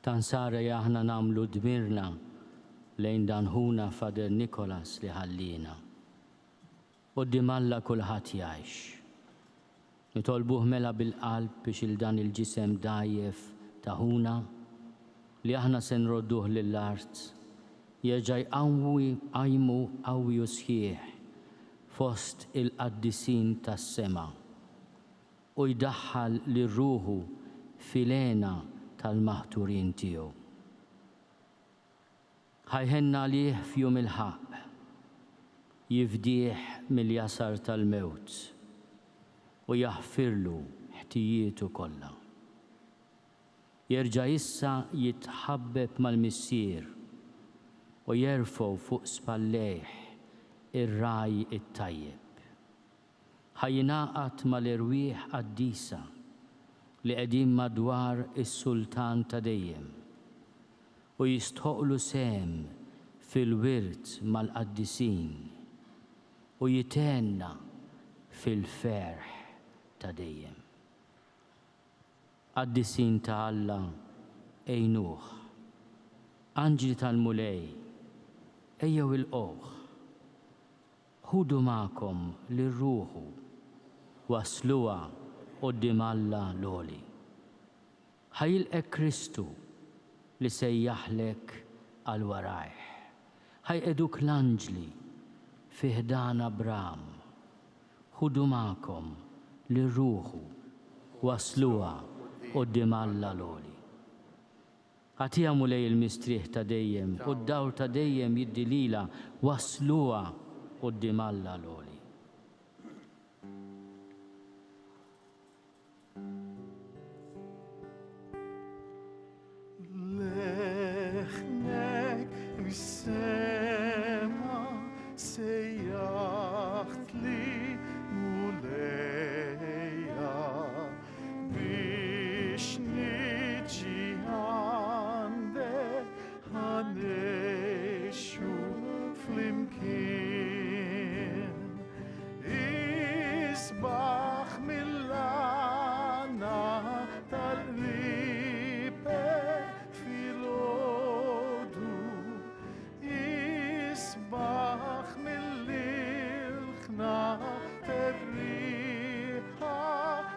tansara aħna namlu dmirna lejn danħuna Father Nicholas li ħallina. Qoddim Alla kulħadd jgħix. Nitolbuh mela bil-qalb biex il-dan il-ġisem dajjef taħuna li aħna se nrodduh lill-art jerġa' jqajmu qawwi sħiħ fost il-qaddisin tas-sema u jdaħħal lir-ruħu filena tal-maħturin tiegħu. Ħajħenna lih f'jum il-ħaq, jifdih mill-jasar tal-mewt u jaħfirlu ħtijietu kollha. Jerġa' issa jitħabbeb mal-missier u jerfgħu fuq spallejh ir-raj it-tajjeb. Ħajjingħaqad mal-irwieħ qaddisa li qegħdin madwar is-Sultan ta' dejjem u jistħoqlu sehem fil-wirt mal-qaddisin u jitenna fil-ferħ ta' dejjem. Qaddisin ta' Alla, ejnuh, anġli tal-mulej, ejjew il-qoħ, ħudu magħkom lir-ruħu wasluha qudiem Alla l-għoli. Ħajilqek Kristu li sejjaħlek għal warajh. Ħajqeduk l-anġli fi ħdan Abram. Ħudu magħkom lir-ruħu wasluha qudiem Alla l-għoli. Għatija mulej il-mistrieħ ta' dejjem u d-dawr ta' dejjem jiddi lilha wasluha qudiem Alla l-għoli. Sema sejjaħt li mulejja biex niġi għandek ħanexxu flimkien. Isbaħ mill-għana tal-ripe Isbaħ mill-ilħna terriħa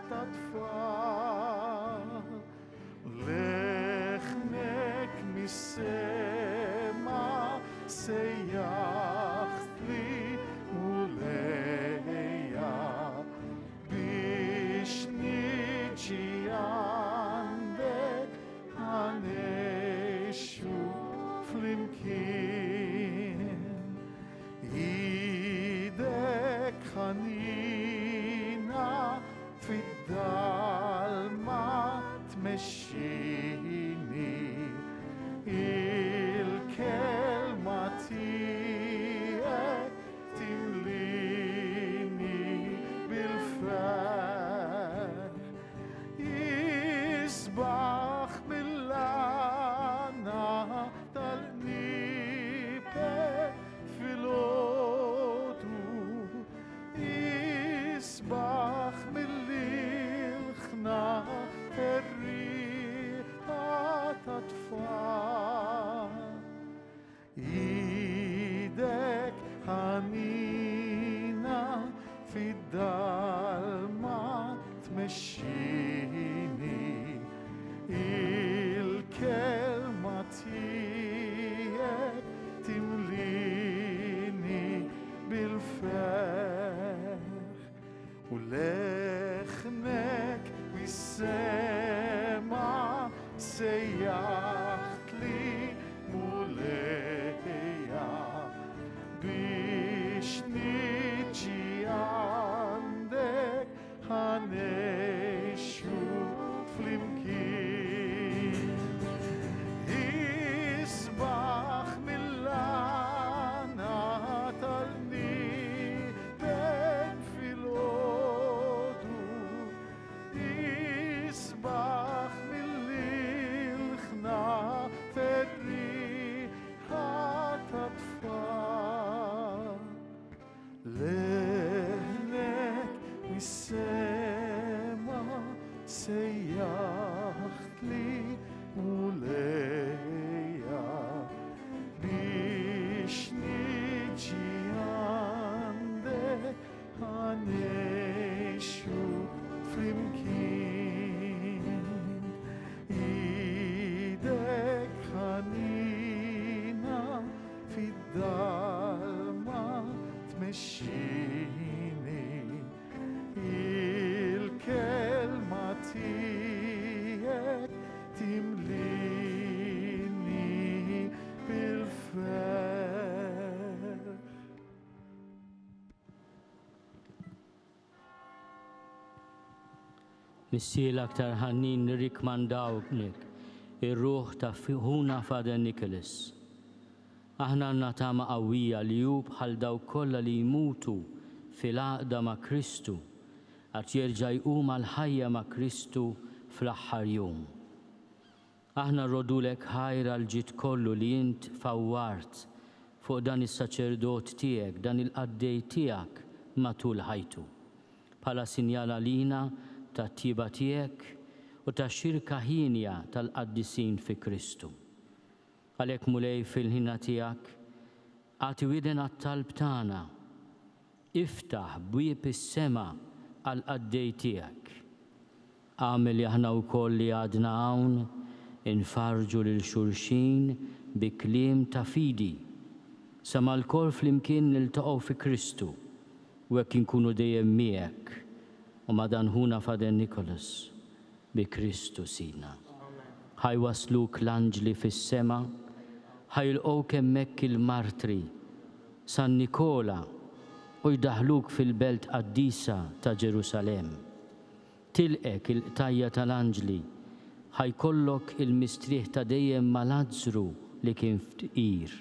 ta' tfal. Leħnek mis-sema sejjaħt li mulejja biex niġi għandek ħanexxu flimkien. Idek ħanina fid-dalma tmexxini, il-kelma tiegħek timlini bil-ferħ. Isbaħ mill-għana tal-nipe fil-għodu, isbaħ mill-ilħna terriħa ta' tfal. Idek ħanina fid-dalma tmexxini, il-kelma tiegħek timlini bil-ferħ. U leħnek bis-sema sejjaħt li sejjaħt li mulejja biex niġi għandek ħanexxu flimkien idek ħanina fid-dalma tmexxini il-kelma tiegħek timlini bil-ferħ. Missiel aktar ħannin nirrikmandawnek ir-ruħ ta' ħuna Father Nicholas. Aħna għandna tama qawwija li hu bħal dawk kollha li jmutu fil-għaqda ma' Kristu għad jerġa' jqum għall-ħajja ma' Kristu fl-aħħar jum. Aħna rrodulek ħajra l-ġid kollu li int fawwart fuq dan is-saċerdot tiegħek, dan il-qaddej tiegħek matul ħajtu, bħala sinjala lina tat-tjiba tiegħek u tax-xirka ħinja tal-qaddisin fi Kristu. Għalhekk mulej fil-ħina tiegħek għati widen għat-talb tagħna, iftaħ bwieb is-sema għal-qaddej tiegħek. Għamel li aħna wkoll li għadna hawn infarġu lil xulxin bi kliem ta' fidi sama l-kol flimkien niltaqgħu fi Kristu u hekk inkunu dejjem miegħek u ma' dan ħuna Father Nicholas bi Kristu Sidna. Ħajwasluk l-anġli fis-sema, ħajlqgħuk hemmhekk il-martri San Nikola u jdaħluk fil-belt qaddisa ta' Ġerusalem. Tilqek il-qtajja tal-anġli, ħajkollok il-mistrieħ ta' dejjem ma' Lazzru li kien fqir.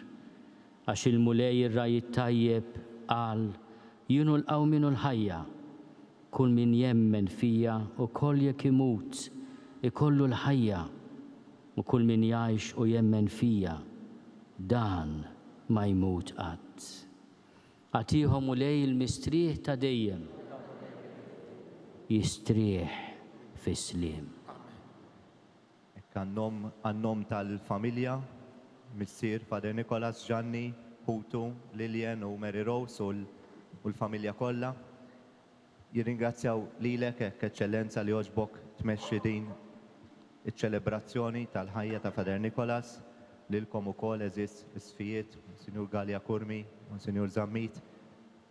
Għax il-mulej ir-rajt tajjeb qal jienu l-qaw minnu l-ħajja, kull min jemmen fija u koll jekk imut ikollu l-ħajja u kull min jgħix u jemmen fija dan ma jmut qatt. Għatihom mulej il-mistrieħ ta' dejjem jistrieħ fis-sliem. Għannom tal-familja, missier Father Nicholas, Gianni, Hutu, Lillian u Mary Rose u l-familja kollha. Jirringrazzjaw lilek eċċellenza li oġbok tmexxi din iċ-ċelebrazzjoni tal-ħajja ta' Father Nicholas, lilkom ukoll eżis isfijiet, Sinjur Galja Kurmi, Sinjur Zammit,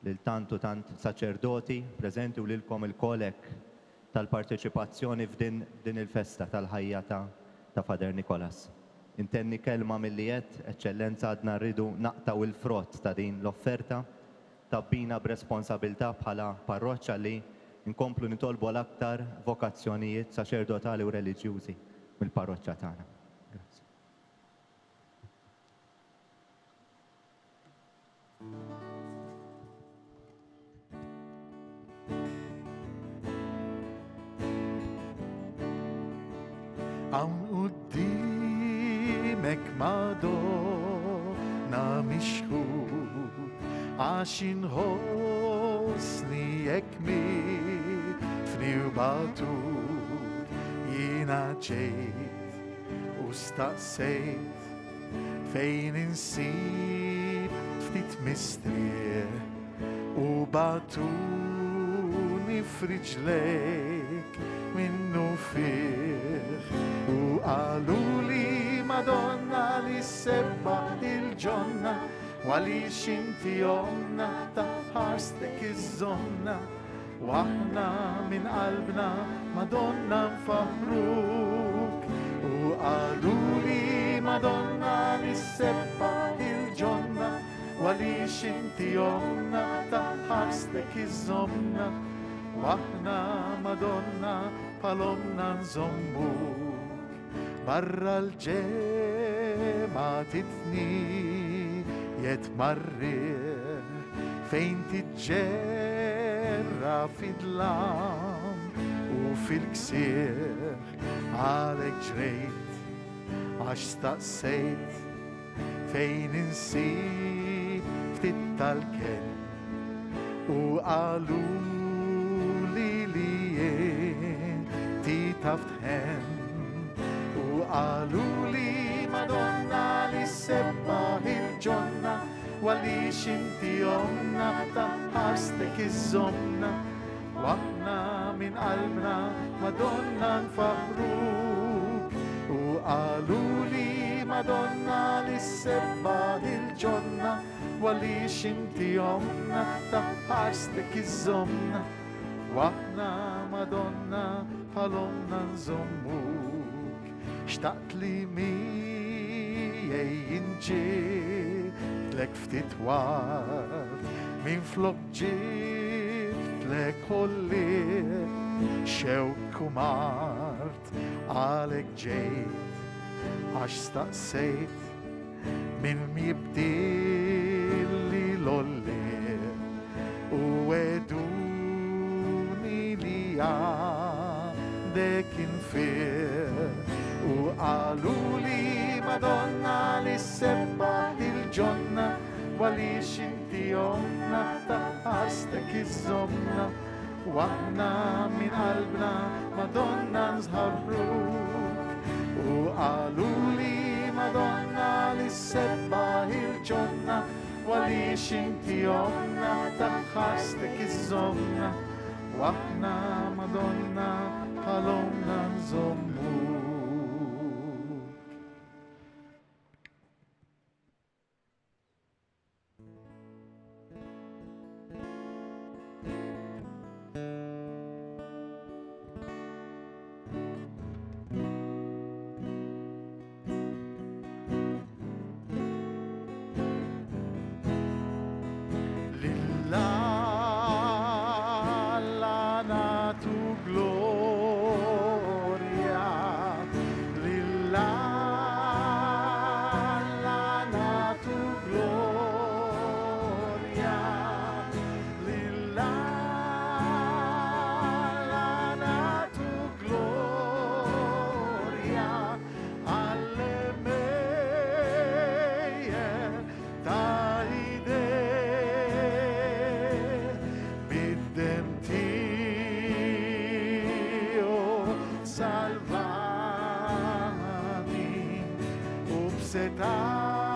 lil tant saċerdoti preżenti u lilkom il-kolek tal-parteċipazzjoni f'din il-festa tal-ħajja ta' Father Nicholas. Intenni kelma mill-liet, eċċellenza għadna rridu naqtaw il-frott ta' din l-offerta, tabbina b'responsabilità bħala parroċċa li nkomplu nitolbu l-aktar vokazzjonijiet saċerdotali u reliġjużi mill-parroċċa tagħna. Grazie. Għam qudiemek Madonna mixħud għax inħossni jekk mitfni u batur jiena ġejt u staqsejt fejn insib ftit mistrieħ u batuni f'riġlejk minnu fih u għaluli Madonna li sebba il-ġonna għalix inti jomna taħarstek iż-żonna u aħna min qalbna Madonna nfaħruk u għaluli Madonna li sebba il-ġonna għalix inti jomna taħarstek iż-żonna u aħna Madonna palomna nżommuk barra l-ġema titni jitmarrir fejn tiġġerra fid-lam u fil-ksir għalek ġrejt għax staqsejt fejn insib ftit tal-kel u għalu li taftħen u qalu li Madonna li sebbaħ il-ġonna għalix inti omna taħħastek iż-żomna waqna min qalbna Madonna nfaħruk u qalu li Madonna li sebbaħ il-ġonna għalix inti omna taħħastek iż-żomna waqna Madonna palomna nżommuk xtaqt li miej inġitlek ftit wart min flok ġitlek holliet xewk u mart għalek ġejt għax staqsejt min mibdilli l-olliet u eduni li għandek infir u qalu li Madonna li sebbaħ il-ġonna għalix inti omna taħħastek iż-żomna waqna min qalbna Madonna nżħarruk u qalu li Madonna li sebbaħ il-ġonna għalix inti omna taħħastek iż-żomna waqna Madonna palomna nżommuk. Salvami, upsetai.